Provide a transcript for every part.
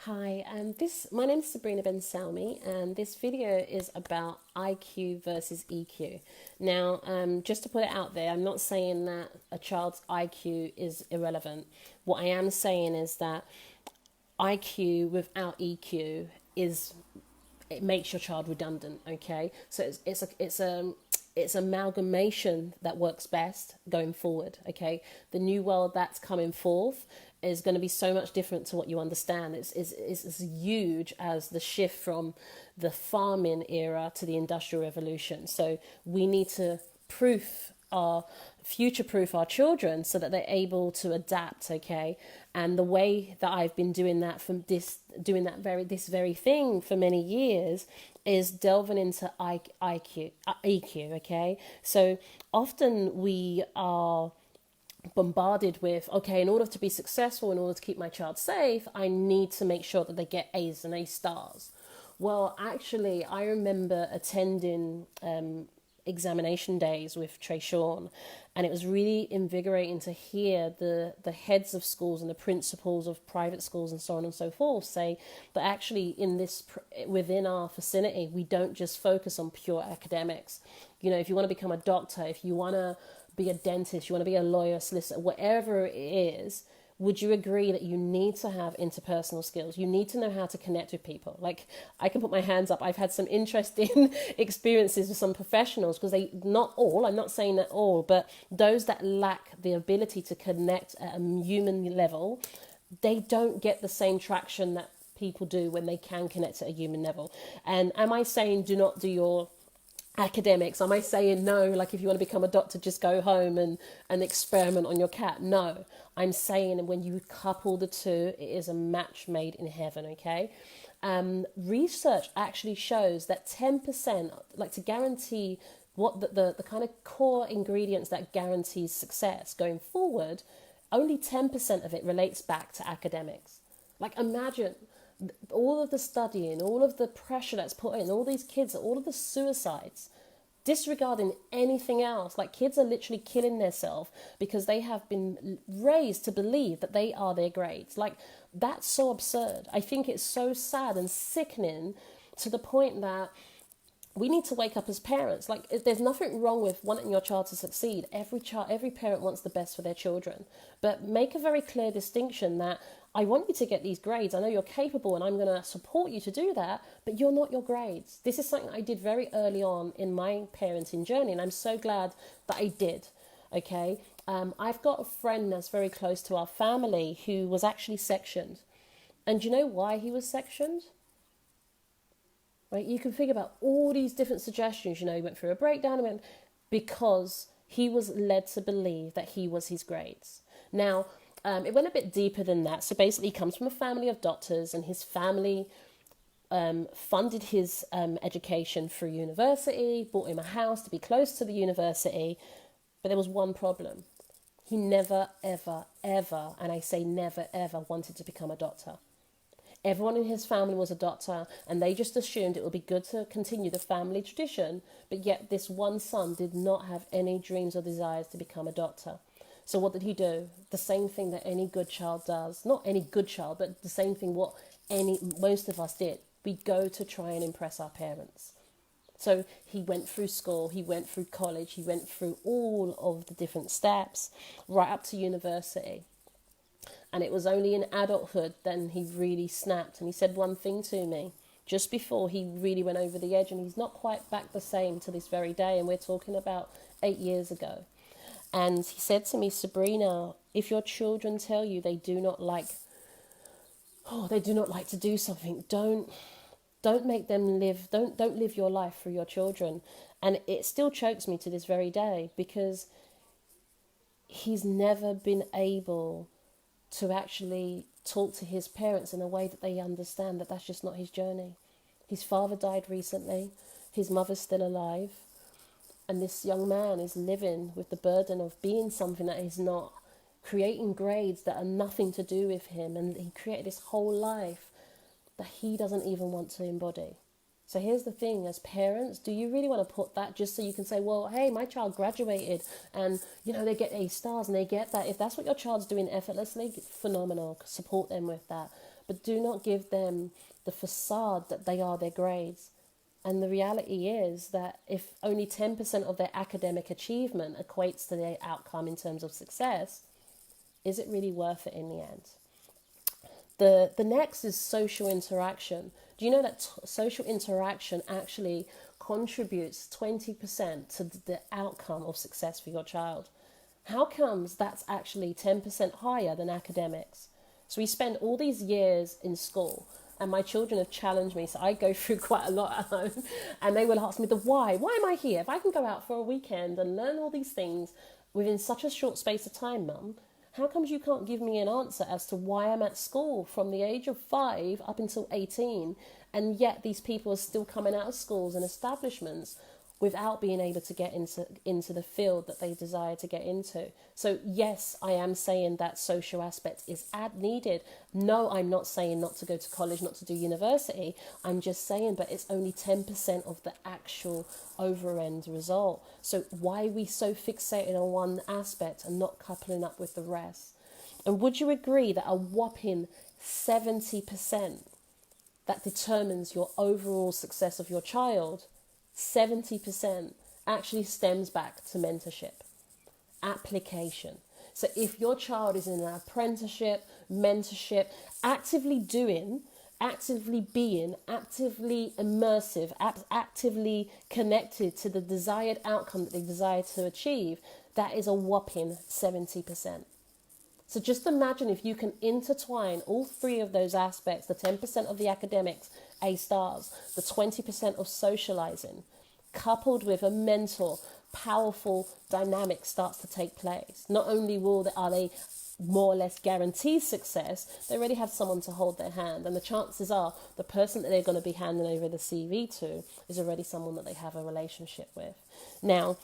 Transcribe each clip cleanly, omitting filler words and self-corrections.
Hi, my name is Sabrina Ben Salmi, and this video is about IQ versus EQ. Now, just to put it out there, I'm not saying that a child's IQ is irrelevant. What I am saying is that IQ without EQ is it makes your child redundant. Okay, so it's amalgamation that works best going forward. Okay, the new world that's coming forth is going to be so much different to what you understand. It's as huge as the shift from the farming era to the industrial revolution. So we need to proof our future proof our children so that they're able to adapt. Okay, and the way that I've been doing that from this very thing for many years is delving into EQ. Okay, so often we are bombarded with, okay, in order to be successful, in order to keep my child safe, I need to make sure that they get A's and A stars. Well, actually, I remember attending examination days with Trey Sean, and it was really invigorating to hear the heads of schools and the principals of private schools and so on and so forth say that actually within our vicinity we don't just focus on pure academics. You know, if you want to become a doctor, if you want to be a dentist, you want to be a lawyer, solicitor, whatever it is, would you agree that you need to have interpersonal skills? You need to know how to connect with people. Like, I can put my hands up. I've had some interesting experiences with some professionals because not all, I'm not saying that all, but those that lack the ability to connect at a human level, they don't get the same traction that people do when they can connect at a human level. And am I saying do not do your academics? Am I saying no, like if you want to become a doctor, just go home and experiment on your cat? No, I'm saying when you couple the two, it is a match made in heaven. Okay, research actually shows that 10%, like to guarantee what the kind of core ingredients that guarantees success going forward, only 10% of it relates back to academics. Like, imagine all of the studying, all of the pressure that's put in, all these kids, all of the suicides, disregarding anything else. Like, kids are literally killing themselves because they have been raised to believe that they are their grades. Like, that's so absurd. I think it's so sad and sickening to the point that we need to wake up as parents. Like, there's nothing wrong with wanting your child to succeed. Every parent wants the best for their children, but make a very clear distinction that I want you to get these grades. I know you're capable and I'm going to support you to do that, but you're not your grades. This is something I did very early on in my parenting journey, and I'm so glad that I did. Okay. I've got a friend that's very close to our family who was actually sectioned. And do you know why he was sectioned? Right? You can think about all these different suggestions. You know, he went through a breakdown because he was led to believe that he was his grades. Now, it went a bit deeper than that. So basically, he comes from a family of doctors, and his family funded his education through university, bought him a house to be close to the university. But there was one problem. He never, ever, ever, and I say never, ever, wanted to become a doctor. Everyone in his family was a doctor, and they just assumed it would be good to continue the family tradition, but yet this one son did not have any dreams or desires to become a doctor. So what did he do? The same thing that any good child does. Not any good child, but the same thing what most of us did. We go to try and impress our parents. So he went through school, he went through college, he went through all of the different steps, right up to university. And it was only in adulthood then he really snapped. And he said one thing to me just before he really went over the edge. And he's not quite back the same to this very day. And we're talking about 8 years ago. And he said to me, Sabrina, if your children tell you they do not like to do something, don't make them live, don't live your life for your children. And it still chokes me to this very day because he's never been able to actually talk to his parents in a way that they understand that that's just not his journey. His father died recently. His mother's still alive. And this young man is living with the burden of being something that he's not, creating grades that are nothing to do with him. And he created this whole life that he doesn't even want to embody. So here's the thing, as parents, do you really want to put that just so you can say, well, hey, my child graduated and, you know, they get A stars and they get that. If that's what your child's doing effortlessly, phenomenal, support them with that. but do not give them the facade that they are their grades. And the reality is that if only 10% of their academic achievement equates to their outcome in terms of success, is it really worth it in the end? The next is social interaction. Do you know that social interaction actually contributes 20% to the outcome of success for your child? How comes that's actually 10% higher than academics? So we spend all these years in school, and my children have challenged me, so I go through quite a lot at home, and they will ask me the why. Why am I here? If I can go out for a weekend and learn all these things within such a short space of time, Mum, how comes you can't give me an answer as to why I'm at school from the age of 5 up until 18, and yet these people are still coming out of schools and establishments without being able to get into the field that they desire to get into? So yes, I am saying that social aspect is needed. No, I'm not saying not to go to college, not to do university. I'm just saying, but it's only 10% of the actual over-end result. So why are we so fixated on one aspect and not coupling up with the rest? And would you agree that a whopping 70% that determines your overall success of your child, 70% actually stems back to mentorship, application. So if your child is in an apprenticeship, mentorship, actively doing, actively being, actively immersive, actively connected to the desired outcome that they desire to achieve, that is a whopping 70%. So just imagine if you can intertwine all three of those aspects, the 10% of the academics, A stars, the 20% of socializing, coupled with a mentor, powerful dynamic starts to take place. Not only are they more or less guaranteed success, they already have someone to hold their hand. And the chances are the person that they're going to be handing over the CV to is already someone that they have a relationship with. Now,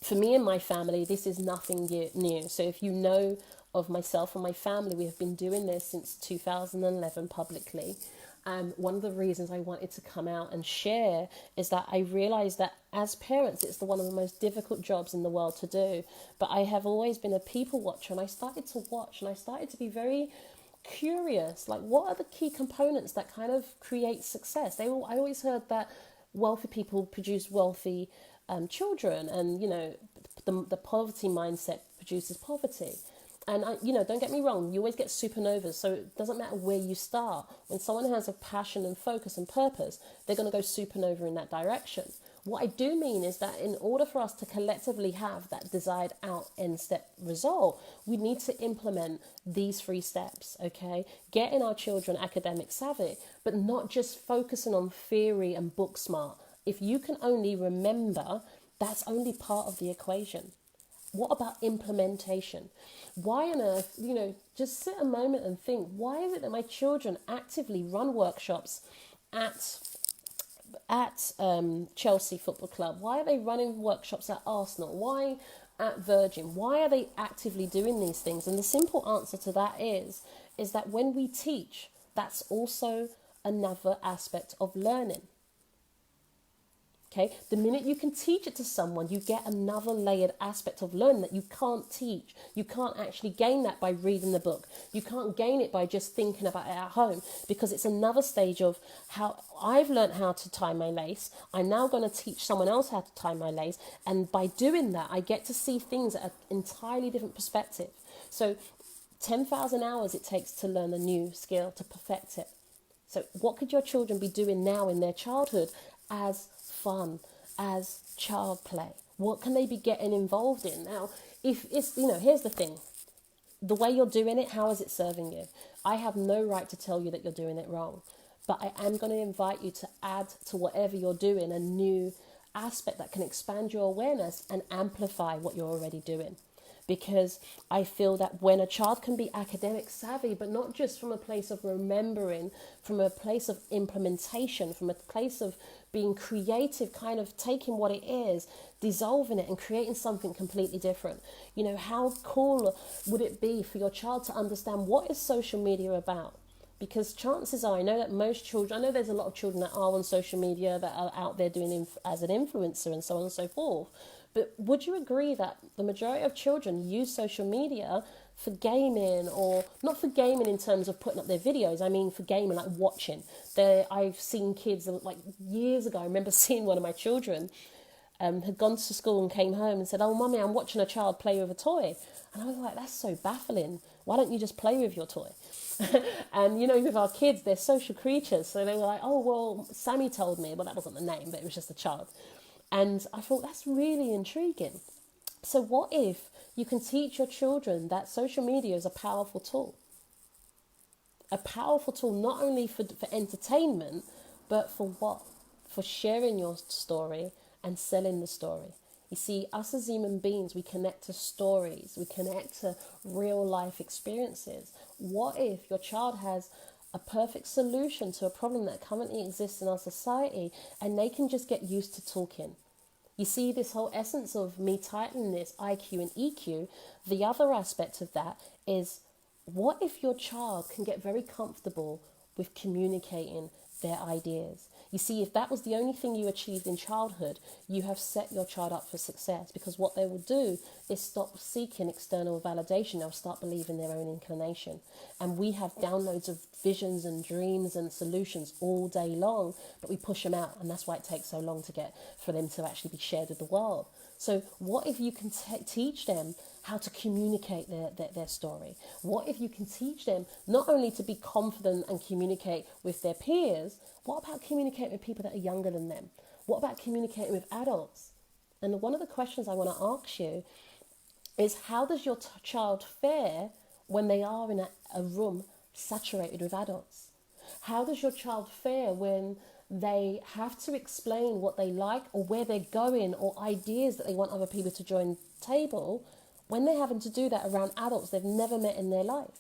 for me and my family, this is nothing new. So if you know of myself and my family, we have been doing this since 2011 publicly. One of the reasons I wanted to come out and share is that I realized that as parents, it's one of the most difficult jobs in the world to do. But I have always been a people watcher, and I started to watch and I started to be very curious, like what are the key components that kind of create success? I always heard that wealthy people produce wealthy children, and the poverty mindset produces poverty. And don't get me wrong, you always get supernovas, so it doesn't matter where you start. When someone has a passion and focus and purpose, they're going to go supernova in that direction. What I do mean is that in order for us to collectively have that desired end step result, we need to implement these 3 steps, okay? Getting our children academic savvy, but not just focusing on theory and book smart. If you can only remember, that's only part of the equation. What about implementation? Why on earth, just sit a moment and think, why is it that my children actively run workshops at Chelsea Football Club? Why are they running workshops at Arsenal? Why at Virgin? Why are they actively doing these things? And the simple answer to that is that when we teach, that's also another aspect of learning. Okay, the minute you can teach it to someone, you get another layered aspect of learning that you can't teach. You can't actually gain that by reading the book. You can't gain it by just thinking about it at home, because it's another stage of how I've learned how to tie my lace. I'm now going to teach someone else how to tie my lace. And by doing that, I get to see things at an entirely different perspective. So 10,000 hours it takes to learn a new skill, to perfect it. So what could your children be doing now in their childhood as fun, as child play? What can they be getting involved in? Now, if it's, here's the thing. The way you're doing it, how is it serving you? I have no right to tell you that you're doing it wrong, but I am going to invite you to add to whatever you're doing a new aspect that can expand your awareness and amplify what you're already doing. Because I feel that when a child can be academic savvy, but not just from a place of remembering, from a place of implementation, from a place of being creative, kind of taking what it is, dissolving it and creating something completely different. How cool would it be for your child to understand what is social media about? Because chances are, I know there's a lot of children that are on social media, that are out there doing as an influencer and so on and so forth. But would you agree that the majority of children use social media for gaming, or not for gaming in terms of putting up their videos. I mean for gaming, like watching. I've seen kids, like years ago, I remember seeing one of my children had gone to school and came home and said, "Oh, Mummy, I'm watching a child play with a toy." And I was like, that's so baffling. Why don't you just play with your toy? And, you know, with our kids, they're social creatures. So they were like, "Oh, well, Sammy told me." Well, that wasn't the name, but it was just a child. And I thought, that's really intriguing. So what if you can teach your children that social media is a powerful tool? A powerful tool not only for entertainment, but for what? For sharing your story and selling the story. You see, us as human beings, we connect to stories, we connect to real life experiences. What if your child has a perfect solution to a problem that currently exists in our society, and they can just get used to talking? You see, this whole essence of me titling this IQ and EQ, the other aspect of that is, what if your child can get very comfortable with communicating their ideas? You see, if that was the only thing you achieved in childhood, you have set your child up for success, because what they will do is stop seeking external validation. They'll start believing their own inclination. And we have downloads of visions and dreams and solutions all day long, but we push them out, and that's why it takes so long for them to actually be shared with the world. So what if you can teach them how to communicate their story? What if you can teach them not only to be confident and communicate with their peers, what about communicating with people that are younger than them? What about communicating with adults? And one of the questions I want to ask you is, how does your child fare when they are in a room saturated with adults? How does your child fare when they have to explain what they like or where they're going or ideas that they want other people to join the table, when they're having to do that around adults they've never met in their life?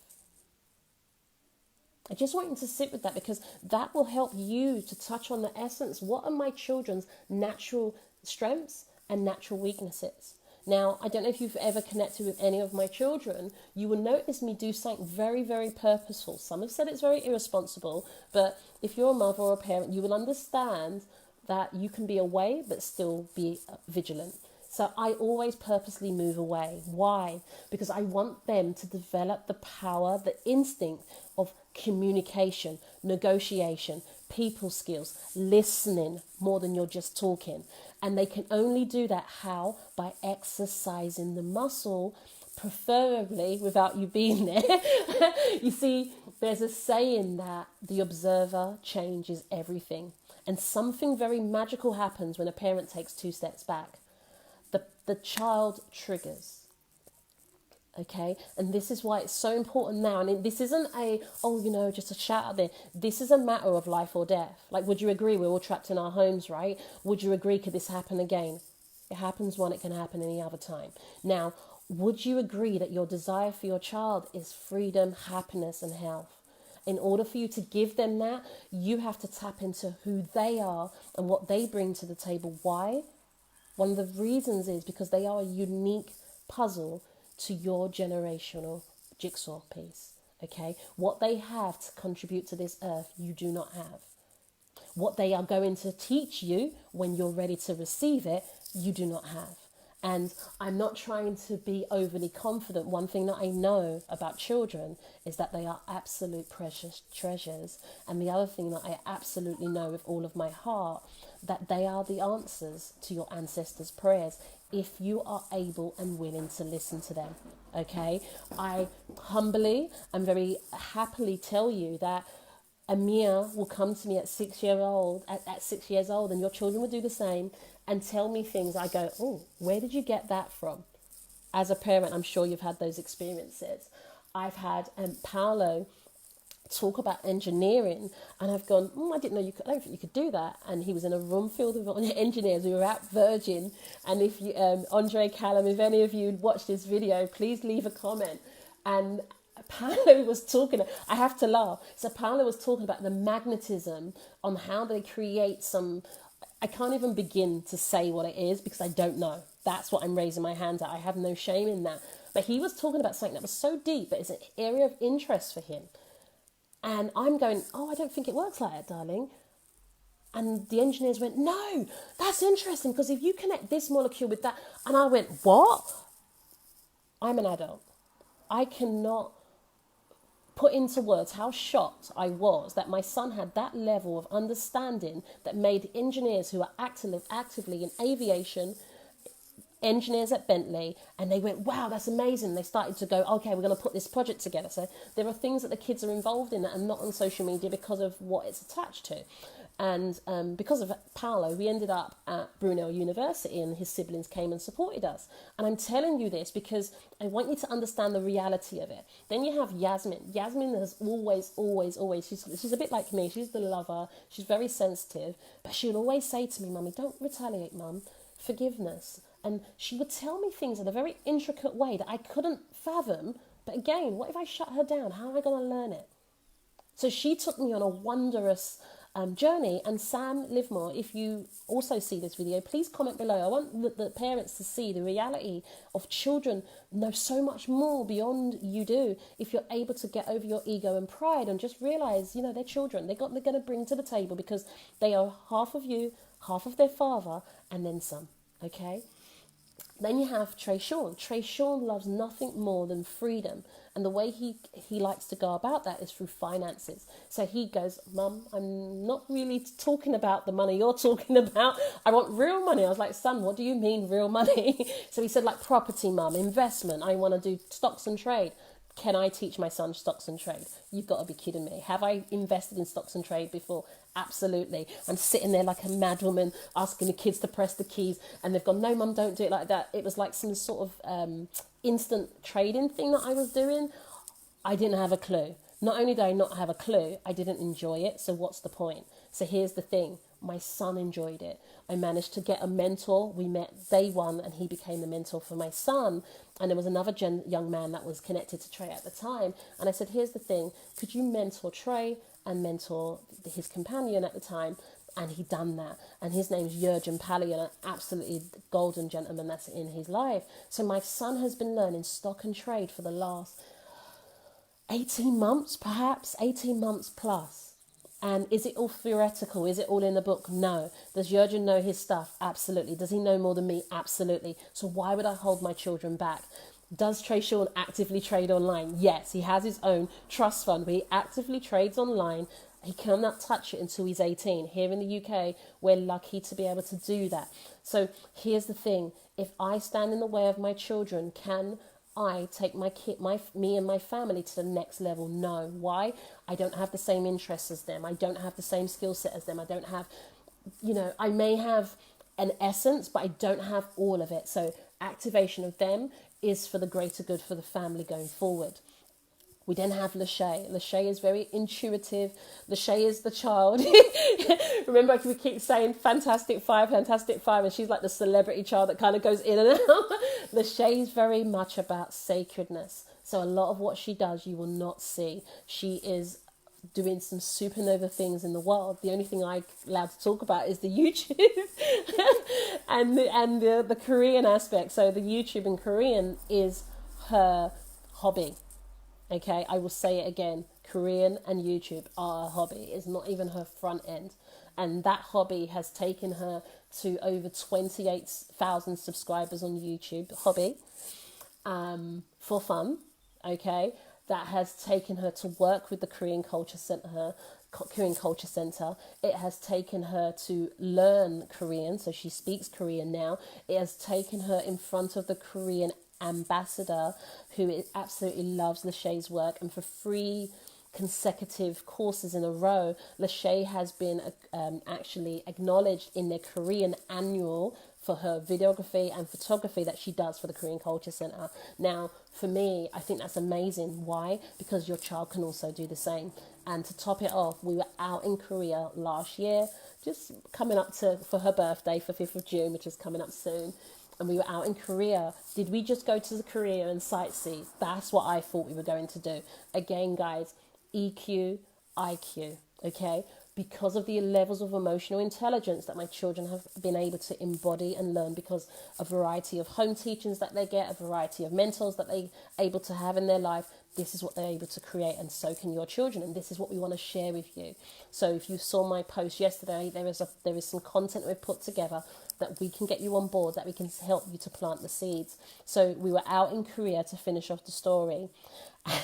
I just want you to sit with that, because that will help you to touch on the essence. What are my children's natural strengths and natural weaknesses? Now, I don't know if you've ever connected with any of my children. You will notice me do something very, very purposeful. Some have said it's very irresponsible, but if you're a mother or a parent, you will understand that you can be away but still be vigilant. So I always purposely move away. Why? Because I want them to develop the power, the instinct of communication, negotiation, people skills, listening more than you're just talking. And they can only do that how? By exercising the muscle, preferably without you being there. You see, there's a saying that the observer changes everything. And something very magical happens when a parent takes 2 steps back. The child triggers. Okay, and this is why it's so important now. And this isn't just a shout out there. This is a matter of life or death. Like, would you agree we're all trapped in our homes, right? Would you agree, could this happen again? It happens one, it can happen any other time. Now, would you agree that your desire for your child is freedom, happiness, and health? In order for you to give them that, you have to tap into who they are and what they bring to the table. Why? One of the reasons is because they are a unique puzzle to your generational jigsaw piece. Okay, what they have to contribute to this earth, you do not have. What they are going to teach you when you're ready to receive it, you do not have. And I'm not trying to be overly confident. One thing that I know about children is that they are absolute precious treasures. And the other thing that I absolutely know with all of my heart, that they are the answers to your ancestors' prayers if you are able and willing to listen to them. Okay? I humbly and very happily tell you that Amir will come to me at 6 years old, and your children will do the same, and tell me things. I go, oh, where did you get that from? As a parent, I'm sure you've had those experiences. I've had Paolo talk about engineering, and I've gone, I didn't know you could. I don't think you could do that. And he was in a room filled with engineers. We were at Virgin, and if you, Andre Callum, if any of you watched this video, please leave a comment. And Paolo was talking, I have to laugh. So Paolo was talking about the magnetism on how they create some. I can't even begin to say what it is because I don't know. That's what I'm raising my hand at. I have no shame in that. But he was talking about something that was so deep, but it's an area of interest for him. And I'm going, I don't think it works like that, darling. And the engineers went, no, that's interesting, because if you connect this molecule with that. And I went, what? I'm an adult. I cannot put into words how shocked I was that my son had that level of understanding that made engineers who are actively in aviation, engineers at Bentley, and they went, wow, that's amazing. They started to go, okay, we're going to put this project together. So there are things that the kids are involved in that are not on social media because of what it's attached to. And because of Paolo, we ended up at Brunel University, and his siblings came and supported us. And I'm telling you this because I want you to understand the reality of it. Then you have Yasmin. Yasmin has always, she's a bit like me. She's the lover. She's very sensitive. But she would always say to me, Mummy, don't retaliate, Mum. Forgiveness. And she would tell me things in a very intricate way that I couldn't fathom. But again, what if I shut her down? How am I going to learn it? So she took me on a wondrous journey. And Sam Livermore, if you also see this video, please comment below. I want the parents to see the reality of children know so much more beyond you do if you're able to get over your ego and pride and just realize, you know, they're children. They're going to bring to the table because they are half of you, half of their father, and then some. Okay? Then you have Trayshawn. Trayshawn loves nothing more than freedom. And the way he likes to go about that is through finances. So he goes, Mum, I'm not really talking about the money you're talking about. I want real money. I was like, son, what do you mean real money? So he said, like property, Mum, investment. I want to do stocks and trade. Can I teach my son stocks and trade? You've got to be kidding me. Have I invested in stocks and trade before? Absolutely. I'm sitting there like a madwoman asking the kids to press the keys, and they've gone, no, Mum, don't do it like that. It was like some sort of instant trading thing that I was doing. I didn't have a clue. Not only did I not have a clue, I didn't enjoy it. So what's the point? So here's the thing. My son enjoyed it. I managed to get a mentor. We met day one and he became the mentor for my son. And there was another young man that was connected to Trey at the time. And I said, here's the thing. Could you mentor Trey and mentor his companion at the time? And he done that. And his name's Jurgen Pallion, an absolutely golden gentleman that's in his life. So my son has been learning stock and trade for the last 18 months, perhaps 18 months plus. And is it all theoretical? Is it all in the book? No. Does Jurgen know his stuff? Absolutely. Does he know more than me? Absolutely. So why would I hold my children back? Does Trayshawn actively trade online? Yes, he has his own trust fund where he actively trades online. He cannot touch it until he's 18. Here in the UK, we're lucky to be able to do that. So here's the thing. If I stand in the way of my children, can I take me and my family to the next level? No. Why? I don't have the same interests as them. I don't have the same skill set as them. I don't have, I may have an essence, but I don't have all of it. So activation of them is for the greater good for the family going forward. We then have Lachey. Lachey is very intuitive. Lachey is the child. Remember, we keep saying Fantastic Five, and she's like the celebrity child that kind of goes in and out. Lachey is very much about sacredness. So a lot of what she does, you will not see. She is doing some supernova things in the world. The only thing I'm allowed to talk about is the YouTube and the Korean aspect. So the YouTube in Korean is her hobby. Okay, I will say it again. Korean and YouTube are a hobby. It's not even her front end. And that hobby has taken her to over 28,000 subscribers on YouTube. Hobby. For fun. Okay. That has taken her to work with the Korean Culture Center. It has taken her to learn Korean. So she speaks Korean now. It has taken her in front of the Korean ambassador, who absolutely loves Lachey's work, and for 3 consecutive courses in a row, Lachey has been actually acknowledged in their Korean annual for her videography and photography that she does for the Korean Culture Center. Now, for me, I think that's amazing. Why? Because your child can also do the same. And to top it off, we were out in Korea last year, just coming up for her birthday for 5th of June, which is coming up soon. And we were out in Korea. Did we just go to Korea and sightsee? That's what I thought we were going to do. Again, guys, EQ, IQ, okay? Because of the levels of emotional intelligence that my children have been able to embody and learn, because a variety of home teachings that they get, a variety of mentors that they're able to have in their life, this is what they're able to create, and so can your children. And this is what we want to share with you. So if you saw my post yesterday, there is some content we've put together that we can get you on board, that we can help you to plant the seeds. So we were out in Korea to finish off the story.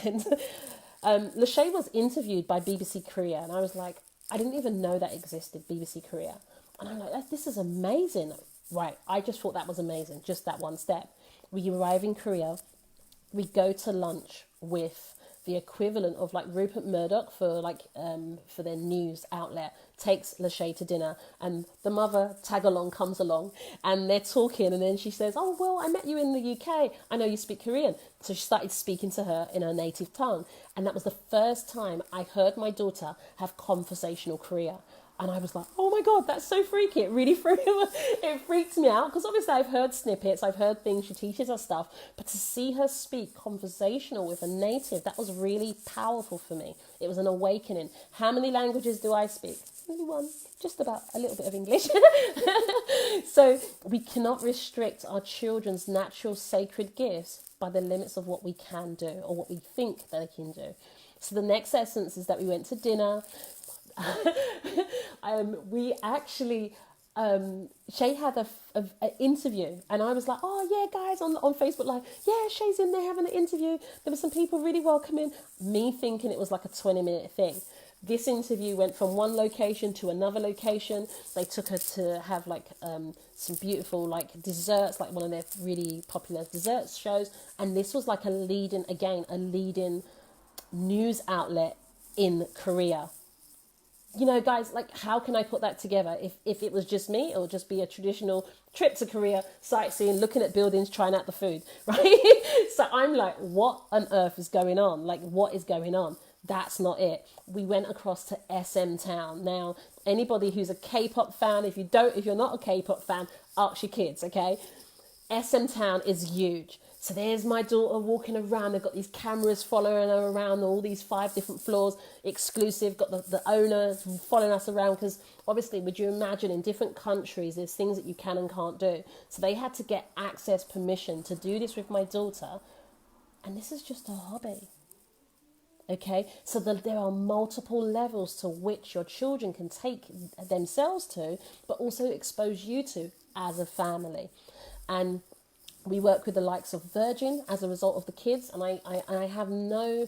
And Lachey was interviewed by BBC Korea. And I was like, I didn't even know that existed, BBC Korea. And I'm like, this is amazing. Right, I just thought that was amazing, just that one step. We arrive in Korea, we go to lunch with the equivalent of like Rupert Murdoch for their news outlet, takes Lachey to dinner, and the mother tag along comes along, and they're talking, and then she says, oh well, I met you in the UK, I know you speak Korean. So she started speaking to her in her native tongue, and that was the first time I heard my daughter have conversational Korea. And I was like, oh my God, that's so freaky. It really freaked me out, because obviously I've heard snippets, I've heard things, she teaches us stuff, but to see her speak conversational with a native, that was really powerful for me. It was an awakening. How many languages do I speak? Only one, just about a little bit of English. So we cannot restrict our children's natural sacred gifts by the limits of what we can do or what we think they can do. So the next essence is that we went to dinner. We actually, Shay had an interview, and I was like, oh yeah, guys, on Facebook Live, yeah, Shay's in there having an interview. There were some people really welcoming, me thinking it was like a 20-minute thing. This interview went from one location to another location. They took her to have like some beautiful like desserts, like one of their really popular desserts shows. And this was like a leading news outlet in Korea. You know, guys, like, how can I put that together? If it was just me, it would just be a traditional trip to Korea, sightseeing, looking at buildings, trying out the food, right? So I'm like, what on earth is going on? Like, what is going on? That's not it. We went across to SM Town. Now, anybody who's a K-pop fan, if you're not a K-pop fan, ask your kids, okay? SM Town is huge. So there's my daughter walking around. They've got these cameras following her around all these 5 different floors, exclusive. Got the owners following us around, because obviously, would you imagine, in different countries, there's things that you can and can't do. So they had to get access permission to do this with my daughter. And this is just a hobby. Okay, so there are multiple levels to which your children can take themselves to, but also expose you to as a family. And we work with the likes of Virgin as a result of the kids, and I have no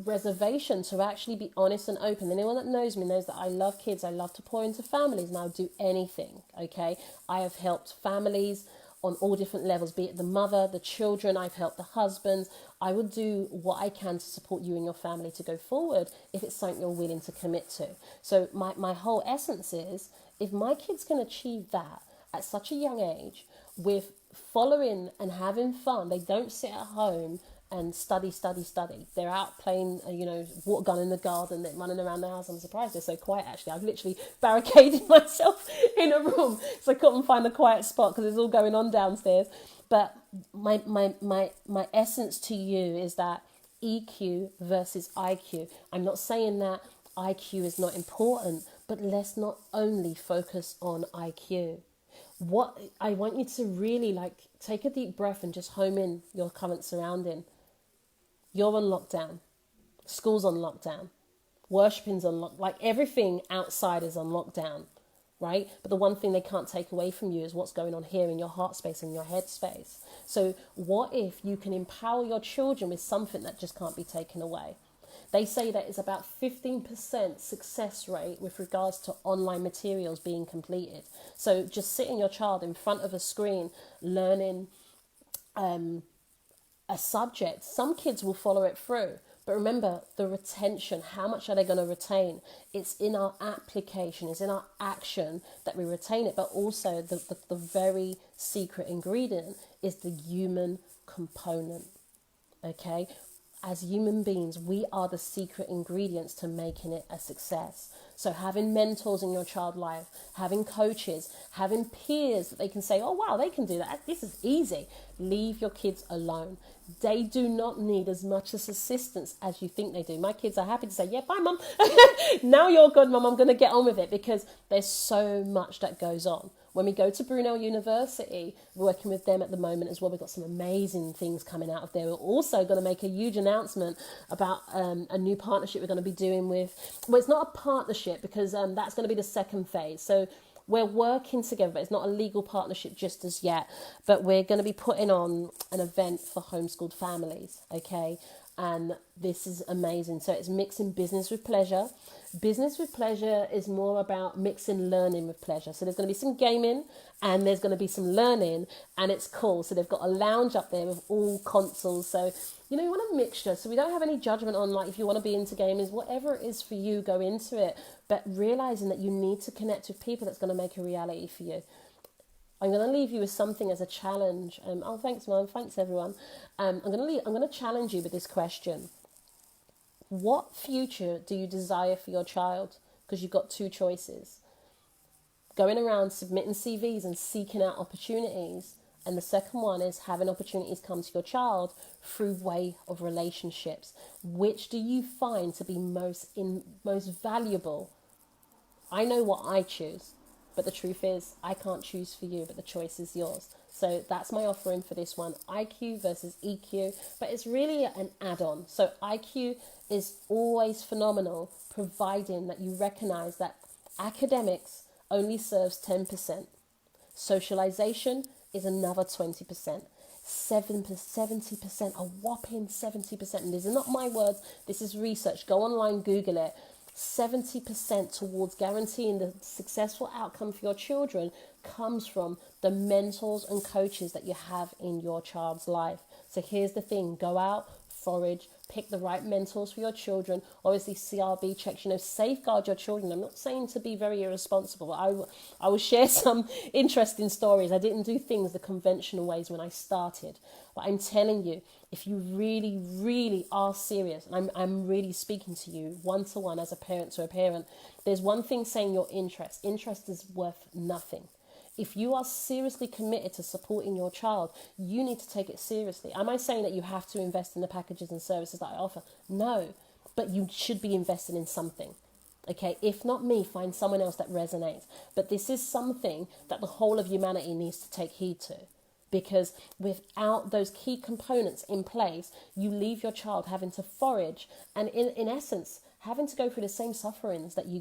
reservation to actually be honest and open. Anyone that knows me knows that I love kids. I love to pour into families, and I'll do anything. Okay, I have helped families on all different levels, be it the mother, the children. I've helped the husbands. I would do what I can to support you and your family to go forward if it's something you're willing to commit to. So my whole essence is, if my kids can achieve that at such a young age with following and having fun, they don't sit at home and study. They're out playing, water gun in the garden, they're running around the house. I'm surprised they're so quiet, actually. I've literally barricaded myself in a room so I couldn't find a quiet spot because it's all going on downstairs. But my essence to you is that EQ versus IQ. I'm not saying that IQ is not important, but let's not only focus on IQ. What I want you to really take a deep breath and just home in your current surrounding. You're on lockdown. School's on lockdown. Worshipping's on lockdown. Everything outside is on lockdown, right? But the one thing they can't take away from you is what's going on here in your heart space and your head space. So what if you can empower your children with something that just can't be taken away? They say that it's about 15% success rate with regards to online materials being completed. So just sitting your child in front of a screen, learning a subject, some kids will follow it through. But remember, the retention, how much are they going to retain? It's in our application, it's in our action that we retain it. But also the very secret ingredient is the human component, okay? As human beings, we are the secret ingredients to making it a success. So having mentors in your child life, having coaches, having peers that they can say, oh, wow, they can do that. This is easy. Leave your kids alone. They do not need as much assistance as you think they do. My kids are happy to say, yeah, bye, mum. Now you're good, mum. I'm going to get on with it, because there's so much that goes on. When we go to Brunel University, we're working with them at the moment as well. We've got some amazing things coming out of there. We're also going to make a huge announcement about a new partnership we're going to be doing with, well, it's not a partnership because that's going to be the second phase. So we're working together, but it's not a legal partnership just as yet. But we're going to be putting on an event for homeschooled families, okay? And this is amazing. So it's mixing business with pleasure. Business with pleasure is more about mixing learning with pleasure. So there's going to be some gaming and there's going to be some learning, and it's cool. So they've got a lounge up there with all consoles. So, you know, you want a mixture. So we don't have any judgment on, like, if you want to be into gaming, whatever it is for you, go into it. But realizing that you need to connect with people that's going to make a reality for you. I'm going to leave you with something as a challenge. Thanks, Mum. Thanks, everyone. I'm going to challenge you with this question. What future do you desire for your child? Because you've got two choices. Going around submitting CVs and seeking out opportunities. And the second one is having opportunities come to your child through way of relationships. Which do you find to be most valuable? I know what I choose. But the truth is, I can't choose for you, but the choice is yours. So that's my offering for this one, IQ versus EQ. But it's really an add-on. So IQ is always phenomenal, providing that you recognize that academics only serves 10%. Socialization is another 20%. 70%, a whopping 70%. And these are not my words, this is research. Go online, Google it. 70% towards guaranteeing the successful outcome for your children comes from the mentors and coaches that you have in your child's life. So here's the thing, go out, forage, pick the right mentors for your children. Obviously CRB checks, safeguard your children. I'm not saying to be very irresponsible. I will share some interesting stories. I didn't do things the conventional ways when I started. But I'm telling you, if you really, really are serious, and I'm really speaking to you one-to-one as a parent to a parent, there's one thing saying your interest. Interest is worth nothing. If you are seriously committed to supporting your child, you need to take it seriously. Am I saying that you have to invest in the packages and services that I offer? No, but you should be investing in something. Okay, if not me, find someone else that resonates. But this is something that the whole of humanity needs to take heed to. Because without those key components in place, you leave your child having to forage and in essence, having to go through the same sufferings that you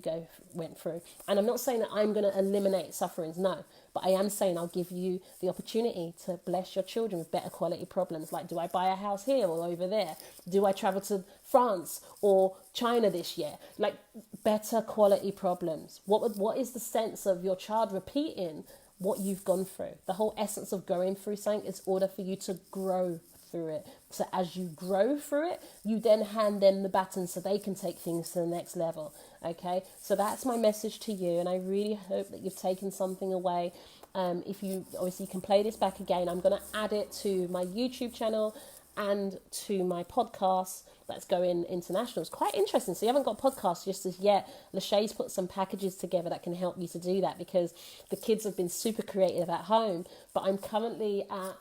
went through. And I'm not saying that I'm going to eliminate sufferings, no. But I am saying I'll give you the opportunity to bless your children with better quality problems. Like, do I buy a house here or over there? Do I travel to France or China this year? Like, better quality problems. What is the sense of your child repeating what you've gone through? The whole essence of going through something is order for you to grow through it. So as you grow through it, you then hand them the baton so they can take things to the next level. Okay, so that's my message to you, and I really hope that you've taken something away. If you obviously can play this back again, I'm going to add it to my YouTube channel and to my podcast that's going international. It's quite interesting. So you haven't got podcasts just as yet. Lachey's put some packages together that can help you to do that, because the kids have been super creative at home. But I'm currently at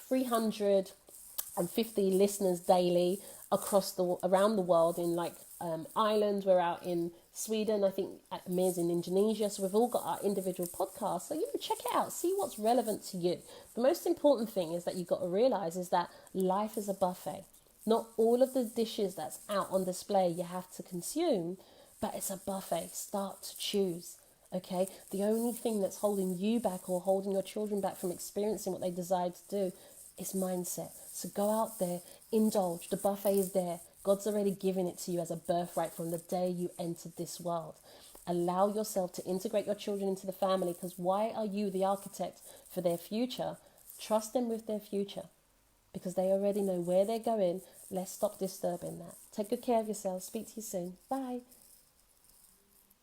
350 listeners daily around the world in Ireland. We're out in Sweden, I think Mir's in Indonesia. So we've all got our individual podcasts. So check it out, see what's relevant to you. The most important thing is that you've got to realize is that life is a buffet. Not all of the dishes that's out on display you have to consume, but it's a buffet. Start to choose. Okay, the only thing that's holding you back or holding your children back from experiencing what they desire to do is mindset. So go out there, indulge. The buffet is there. God's already given it to you as a birthright from the day you entered this world. Allow yourself to integrate your children into the family, because why are you the architect for their future? Trust them with their future, because they already know where they're going. Let's stop disturbing that. Take good care of yourself. Speak to you soon. Bye.